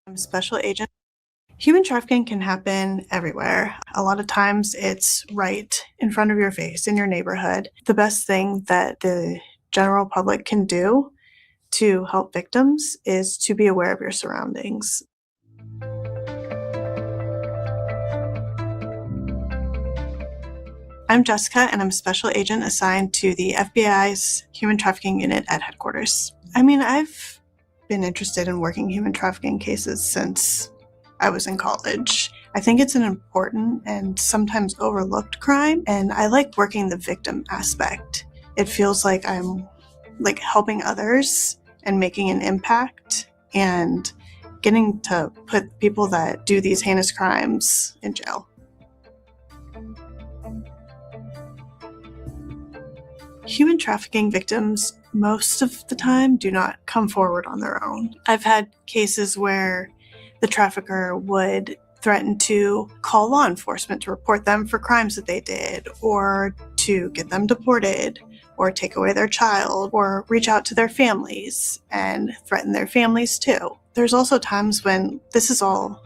I'm a special agent. Human trafficking can happen everywhere. A lot of times it's right in front of your face in your neighborhood. The best thing that the general public can do to help victims is to be aware of your surroundings. I'm Jessica, and I'm a special agent assigned to the FBI's Human Trafficking Unit at headquarters. I've been interested in working human trafficking cases since I was in college. I think it's an important and sometimes overlooked crime, and I like working the victim aspect. It feels like I'm helping others and making an impact and getting to put people that do these heinous crimes in jail. Human trafficking victims most of the time do not come forward on their own. I've had cases where the trafficker would threaten to call law enforcement to report them for crimes that they did, or to get them deported, or take away their child, or reach out to their families and threaten their families too. There's also times when this is all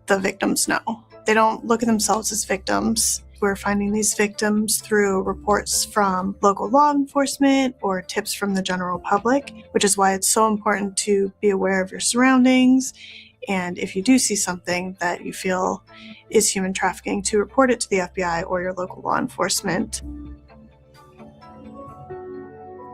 the victims know. They don't look at themselves as victims. We're finding these victims through reports from local law enforcement or tips from the general public, which is why it's so important to be aware of your surroundings. And if you do see something that you feel is human trafficking, to report it to the FBI or your local law enforcement.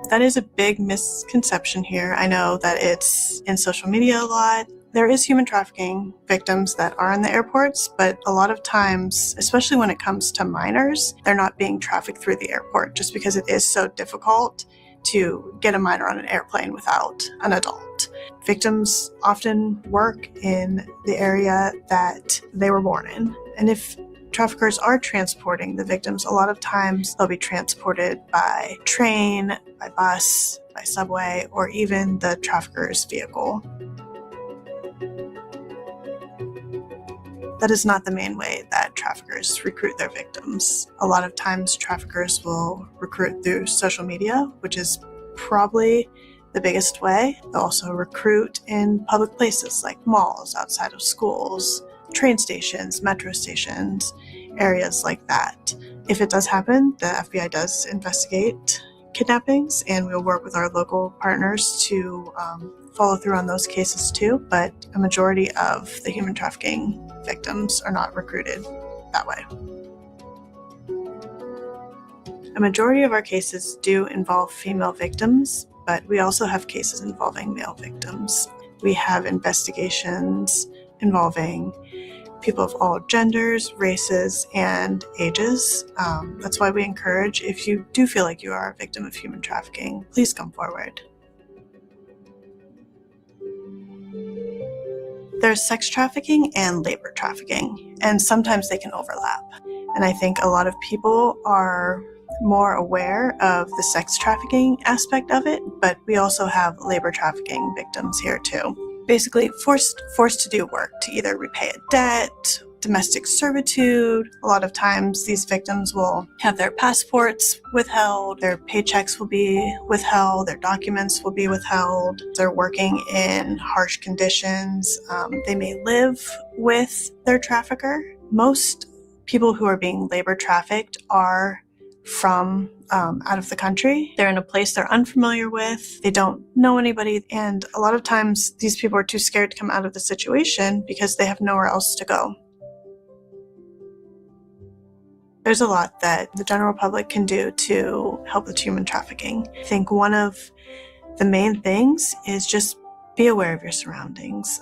That is a big misconception here. I know that it's in social media a lot. There is human trafficking victims that are in the airports, but a lot of times, especially when it comes to minors, they're not being trafficked through the airport just because it is so difficult to get a minor on an airplane without an adult. Victims often work in the area that they were born in. And if traffickers are transporting the victims, a lot of times they'll be transported by train, by bus, by subway, or even the trafficker's vehicle. That is not the main way that traffickers recruit their victims. A lot of times traffickers will recruit through social media, which is probably the biggest way. They'll also recruit in public places like malls, outside of schools, train stations, metro stations, areas like that. If it does happen, the FBI does investigate kidnappings, and we'll work with our local partners to follow through on those cases too, but a majority of the human trafficking victims are not recruited that way. A majority of our cases do involve female victims, but we also have cases involving male victims. We have investigations involving people of all genders, races, and ages. That's why we encourage, if you do feel like you are a victim of human trafficking, please come forward. There's sex trafficking and labor trafficking, and sometimes they can overlap. And I think a lot of people are more aware of the sex trafficking aspect of it, but we also have labor trafficking victims here too. Basically forced to do work to either repay a debt, domestic servitude. A lot of times these victims will have their passports withheld, their paychecks will be withheld, their documents will be withheld. They're working in harsh conditions. They may live with their trafficker. Most people who are being labor trafficked are from out of the country. They're in a place they're unfamiliar with. They don't know anybody. And a lot of times these people are too scared to come out of the situation because they have nowhere else to go. There's a lot that the general public can do to help with human trafficking. I think one of the main things is just be aware of your surroundings.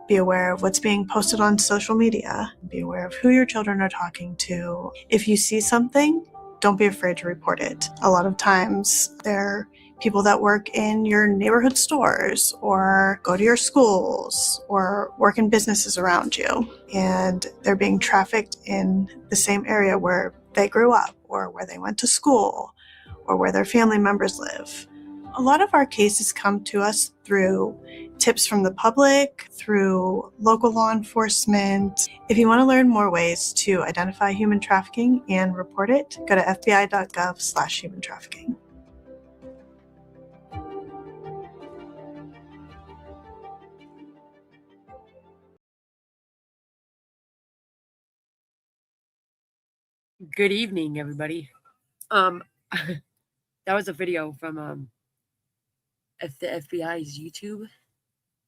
Be aware of what's being posted on social media. Be aware of who your children are talking to. If you see something, don't be afraid to report it. A lot of times there are people that work in your neighborhood stores or go to your schools or work in businesses around you, and they're being trafficked in the same area where they grew up or where they went to school or where their family members live. A lot of our cases come to us through tips from the public, through local law enforcement. If you want to learn more ways to identify human trafficking and report it, go to fbi.gov/human trafficking. Good evening, everybody. Um, that was a video from the FBI's YouTube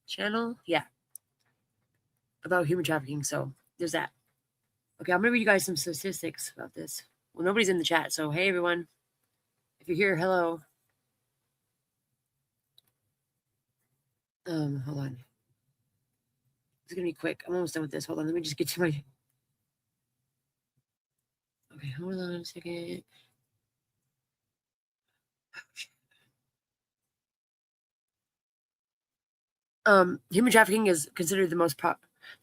channel. Yeah, about human trafficking. So there's that. Okay, I'm gonna read you guys some statistics about this. Well, nobody's in the chat, so hey everyone, if you're here, hello. Hold on. It's gonna be quick. I'm almost done with this. Hold on, let me just get to my. Okay, hold on a second. Human trafficking is considered the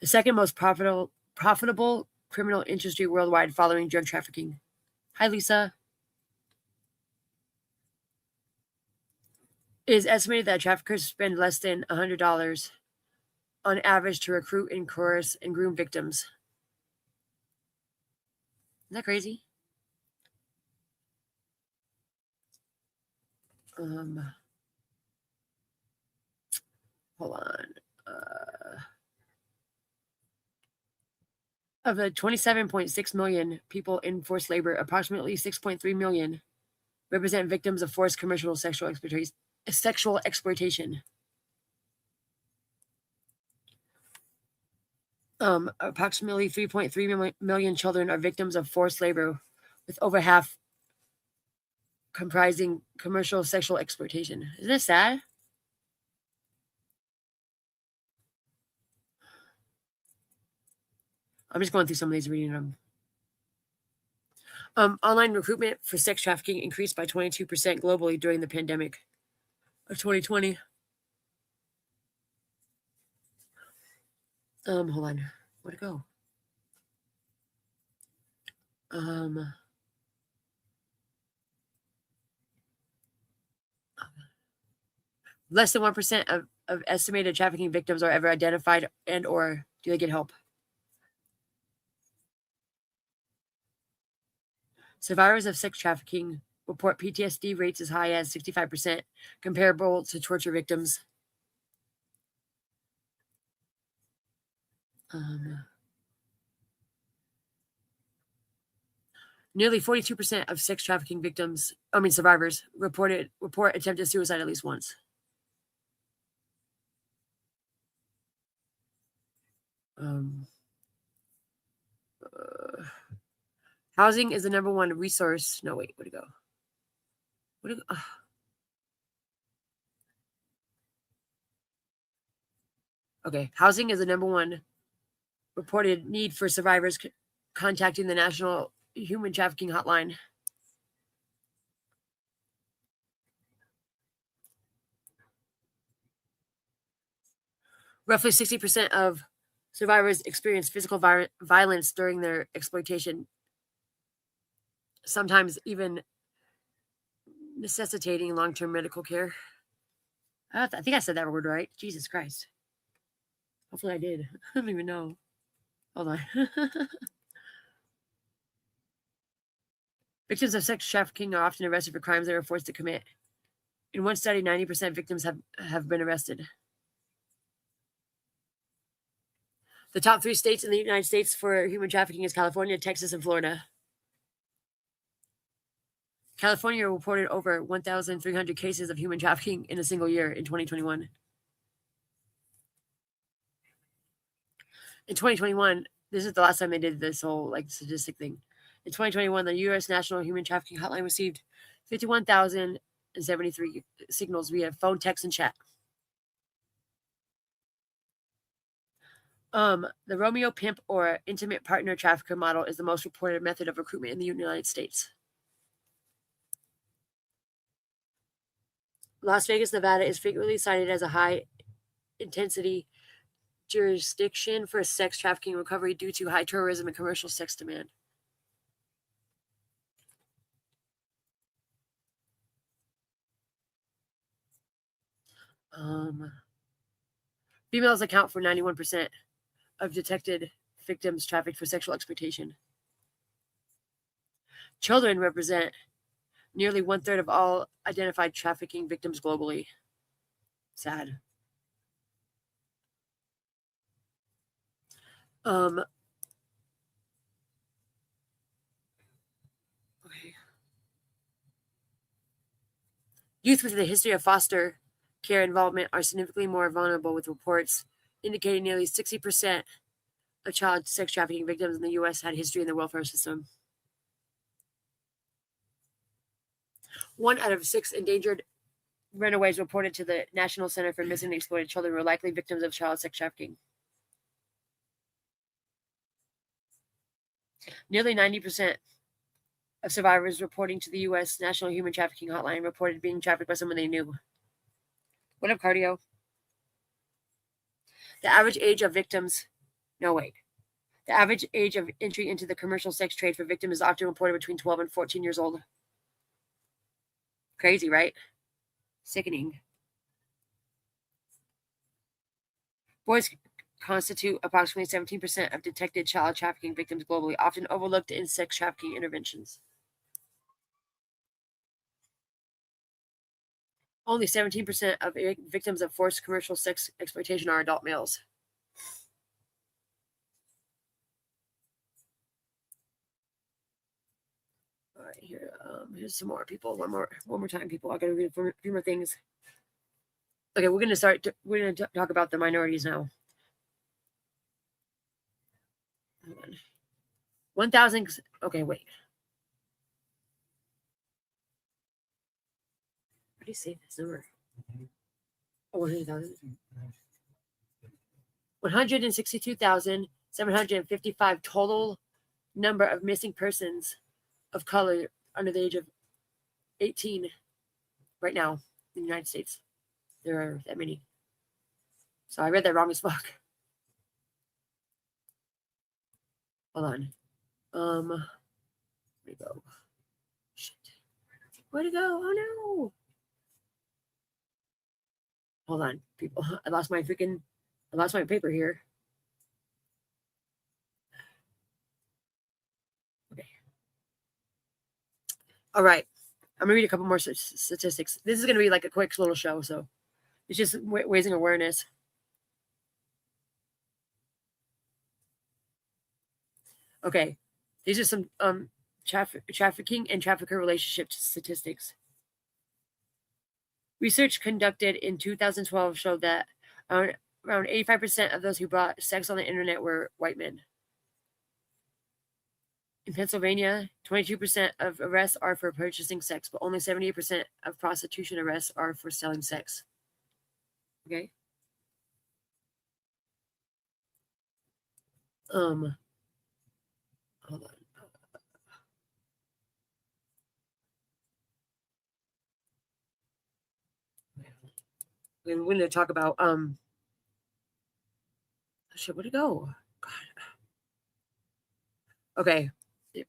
second most profitable criminal industry worldwide, following drug trafficking. Hi, Lisa. It is estimated that traffickers spend less than $100 on average to recruit and coerce and groom victims. Isn't that crazy? Hold on. Of the 27.6 million people in forced labor, approximately 6.3 million represent victims of forced commercial sexual exploitation. Approximately 3.3 million children are victims of forced labor, with over half comprising commercial sexual exploitation. Isn't that sad? I'm just going through some of these, reading them. Online recruitment for sex trafficking increased by 22% globally during the pandemic of 2020. Hold on. Where'd it go? Less than 1% of estimated trafficking victims are ever identified and or do they get help. Survivors of sex trafficking report PTSD rates as high as 65%, comparable to torture victims. Nearly 42% of sex trafficking survivors report attempted suicide at least once. Housing is the number one resource. No, wait, where'd it go? Okay, housing is the number one reported need for survivors contacting the National Human Trafficking Hotline. Roughly 60% of survivors experience physical violence during their exploitation, sometimes even necessitating long-term medical care. I think I said that word right. Jesus Christ. Hopefully I did. I don't even know. Hold on. Victims of sex trafficking are often arrested for crimes they were forced to commit. In one study, 90% of victims have been arrested. The top 3 states in the United States for human trafficking is California, Texas, and Florida. California reported over 1,300 cases of human trafficking in a single year in 2021. In 2021, this is the last time they did this whole statistic thing. In 2021, the U.S. National Human Trafficking Hotline received 51,073 signals via phone, text, and chat. The Romeo pimp or intimate partner trafficker model is the most reported method of recruitment in the United States. Las Vegas, Nevada is frequently cited as a high-intensity jurisdiction for sex trafficking recovery due to high tourism and commercial sex demand. Females account for 91% of detected victims trafficked for sexual exploitation. Children represent nearly 1/3 of all identified trafficking victims globally. Sad. Youth with a history of foster care involvement are significantly more vulnerable, with reports indicating nearly 60% of child sex trafficking victims in the U.S. had history in the welfare system. 1 out of 6 endangered runaways reported to the National Center for Missing and Exploited Children were likely victims of child sex trafficking. Nearly 90% of survivors reporting to the U.S. National Human Trafficking Hotline reported being trafficked by someone they knew. What up, cardio? The average age of victims... No, wait. The average age of entry into the commercial sex trade for victims is often reported between 12 and 14 years old. Crazy, right? Sickening. Boys constitute approximately 17% of detected child trafficking victims globally, often overlooked in sex trafficking interventions. Only 17% of victims of forced commercial sex exploitation are adult males. All right, here's some more people. One more time, people. I gotta read a few more things. Okay, we're gonna talk about the minorities now. 1,000. Okay, wait. How do you say this number? Oh, 100,000. 162,755 total number of missing persons of color under the age of 18 right now in the United States. There are that many. So I read that wrong as fuck. Hold on. Where'd it go? Shit. Where'd it go? Oh no. Hold on, people. I lost my paper here. Okay. All right. I'm gonna read a couple more statistics. This is gonna be like a quick little show, so it's just raising awareness. Okay, these are some trafficking and trafficker relationship statistics. Research conducted in 2012 showed that around 85% of those who brought sex on the internet were white men. In Pennsylvania, 22% of arrests are for purchasing sex, but only 78% of prostitution arrests are for selling sex. Okay. Hold on. We're going to talk about shit. Where'd it go? God. Okay,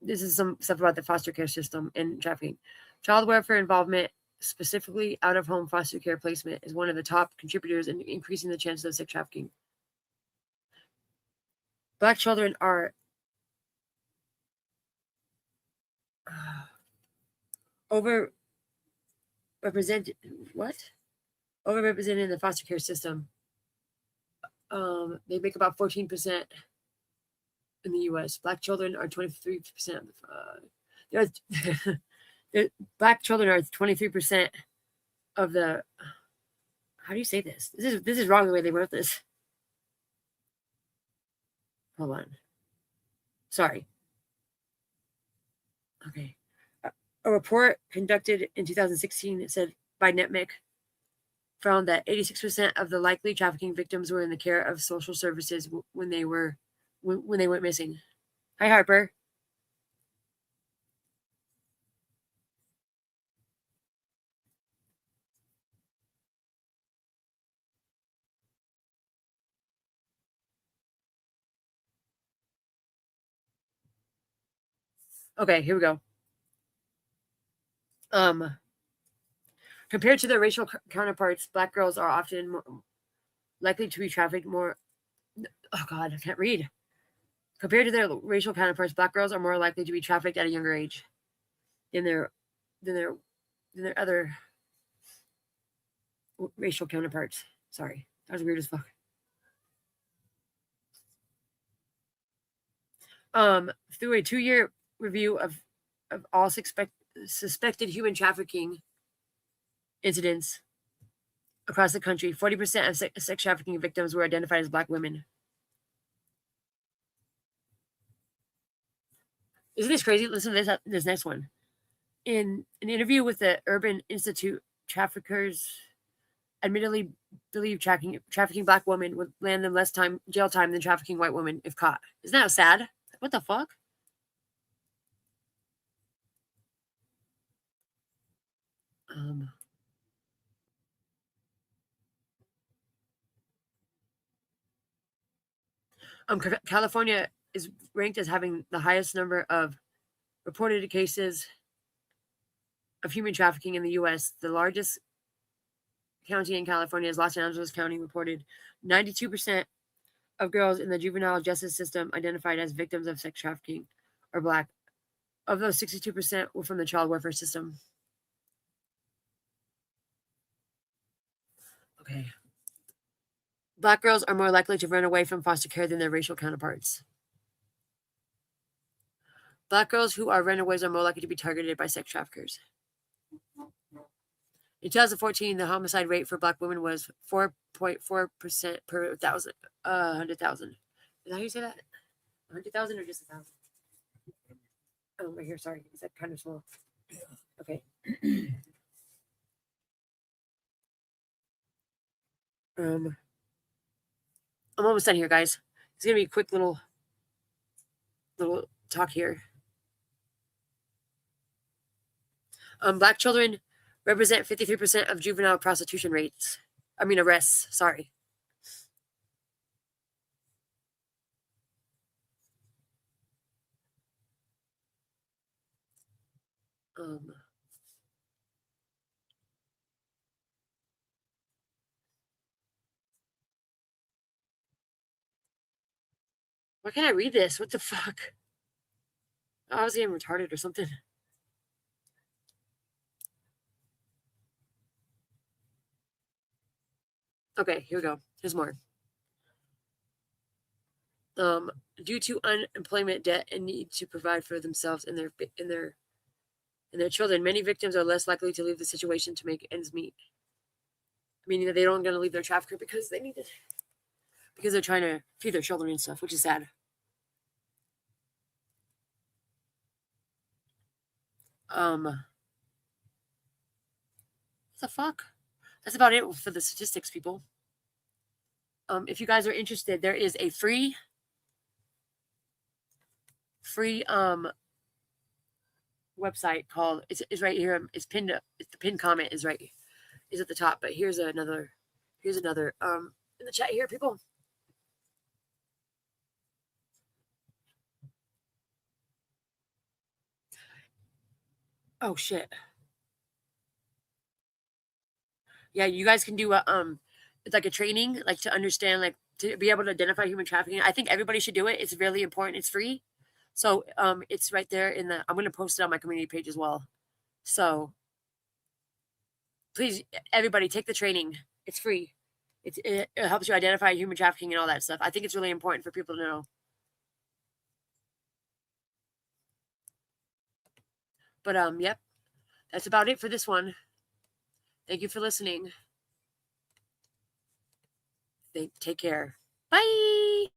this is some stuff about the foster care system and trafficking. Child welfare involvement, specifically out-of-home foster care placement, is one of the top contributors in increasing the chances of sex trafficking. Black children are overrepresented. What? Overrepresented in the foster care system. They make about 14% in the U.S. Black children are 23%. Black children are 23% of the. How do you say this? This is wrong the way they wrote this. Hold on. Sorry. Okay. A report conducted in 2016 said by NetMIC found that 86% of the likely trafficking victims were in the care of social services when they went missing. Hi, Harper. Okay, here we go. Compared to their racial counterparts, Black girls are often more likely to be trafficked more. Oh God, I can't read. Compared to their racial counterparts, Black girls are more likely to be trafficked at a younger age than their other racial counterparts. Sorry, that was weird as fuck. Through a 2-year review of all suspected human trafficking incidents across the country. 40% of sex trafficking victims were identified as Black women. Isn't this crazy? Listen to this next one. In an interview with the Urban Institute, traffickers admittedly believe trafficking Black women would land them less jail time than trafficking white women if caught. Isn't that sad? What the fuck? Um, California is ranked as having the highest number of reported cases of human trafficking in the U.S. The largest county in California is Los Angeles County, reported 92% of girls in the juvenile justice system identified as victims of sex trafficking are Black. Of those, 62% were from the child welfare system. Okay. Black girls are more likely to run away from foster care than their racial counterparts. Black girls who are runaways are more likely to be targeted by sex traffickers. In 2014, the homicide rate for Black women was 4.4% per 100,000. Is that how you say that? 100,000 or just 1,000? Oh, right here. Sorry. Is that kind of small? Yeah. Okay. I'm almost done here, guys. It's gonna be a quick little talk here. Black children represent 53% of juvenile prostitution rates. I mean arrests. Sorry. Why can't I read this? What the fuck? Oh, I was getting retarded or something. Okay, here we go. Here's more. Due to unemployment, debt, and need to provide for themselves and their children, many victims are less likely to leave the situation to make ends meet. Meaning that they don't going to leave their trafficker because they need it, because they're trying to feed their children and stuff, which is sad. What the fuck? That's about it for the statistics, people. If you guys are interested, there is a free website called it's right here. It's pinned up. The pinned comment is at the top. But here's another in the chat here, people. Oh shit. Yeah, you guys can do it's like a training, like to understand, like to be able to identify human trafficking. I think everybody should do it. It's really important. It's free. So it's right there I'm gonna post it on my community page as well. So please, everybody, take the training. It's free. It helps you identify human trafficking and all that stuff. I think it's really important for people to know. But yep, that's about it for this one. Thank you for listening. Take care. Bye.